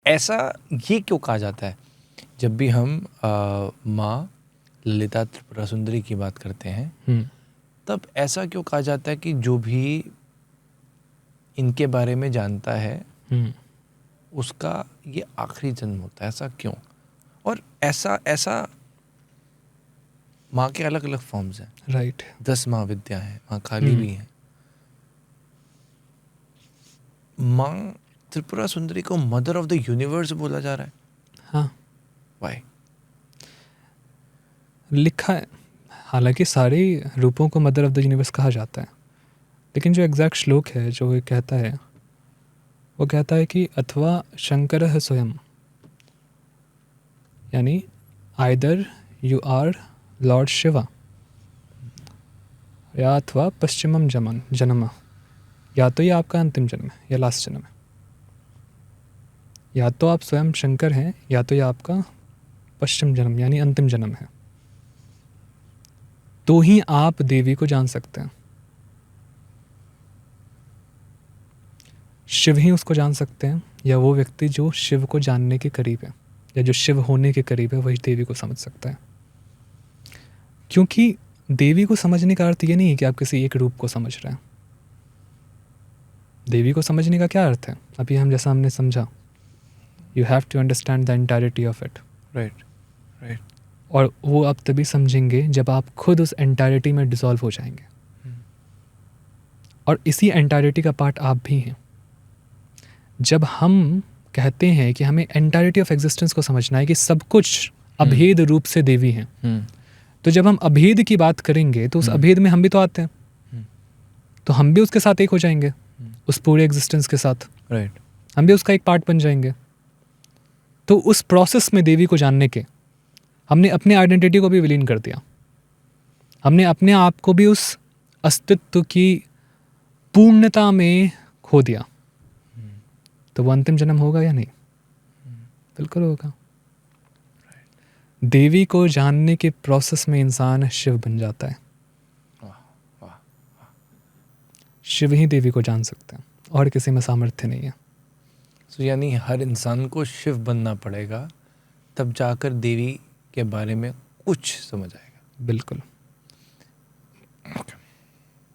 ऐसा ये क्यों कहा जाता है जब भी हम माँ ललिता त्रिपुरा सुंदरी की बात करते हैं, तब ऐसा क्यों कहा जाता है कि जो भी इनके बारे में जानता है उसका ये आखिरी जन्म होता है? ऐसा क्यों? और ऐसा माँ के अलग अलग फॉर्म्स हैं, राइट। 10 महाविद्या हैं, माँ काली भी हैं। माँ त्रिपुरा सुंदरी को मदर ऑफ द यूनिवर्स बोला जा रहा है। हाँ, वाई? लिखा है, हालांकि सारे रूपों को मदर ऑफ द यूनिवर्स कहा जाता है, लेकिन जो एग्जैक्ट श्लोक है जो ये कहता है, वो कहता है कि अथवा शंकरः स्वयं, यानी either you are lord Shiva, या अथवा पश्चिमम जन्म, या तो ये आपका अंतिम जन्म है या लास्ट जन्म है, या तो आप स्वयं शंकर हैं या तो ये आपका पश्चिम जन्म यानी अंतिम जन्म है, तो ही आप देवी को जान सकते हैं। शिव ही उसको जान सकते हैं, या वो व्यक्ति जो शिव को जानने के करीब है या जो शिव होने के करीब है वही देवी को समझ सकता है। क्योंकि देवी को समझने का अर्थ ये नहीं है कि आप किसी एक रूप को समझ रहे हैं। देवी को समझने का क्या अर्थ है? अभी हम जैसा हमने समझा, you have to understand the entirety of it. Right. और वो आप तभी समझेंगे जब आप खुद उस एंटायरिटी में डिसॉल्व हो जाएंगे, और इसी एंटायरिटी का पार्ट आप भी हैं। जब हम कहते हैं कि हमें एंटायरिटी ऑफ एग्जिस्टेंस को समझना है कि सब कुछ अभेद रूप से देवी हैं, तो जब हम अभेद की बात करेंगे तो उस अभेद में हम भी तो आते हैं, तो हम भी उसके साथ एक हो जाएंगे, उस पूरे एग्जिस्टेंस के साथ। राइट। हम भी उसका एक पार्ट बन जाएंगे। तो उस प्रोसेस में देवी को जानने के हमने अपने आइडेंटिटी को भी विलीन कर दिया, हमने अपने आप को भी उस अस्तित्व की पूर्णता में खो दिया। तो वो अंतिम जन्म होगा या नहीं? बिल्कुल होगा। देवी को जानने के प्रोसेस में इंसान शिव बन जाता है। शिव ही देवी को जान सकते हैं, और किसी में सामर्थ्य नहीं है। यानी हर इंसान को शिव बनना पड़ेगा, तब जाकर देवी के बारे में कुछ समझ आएगा। बिल्कुल।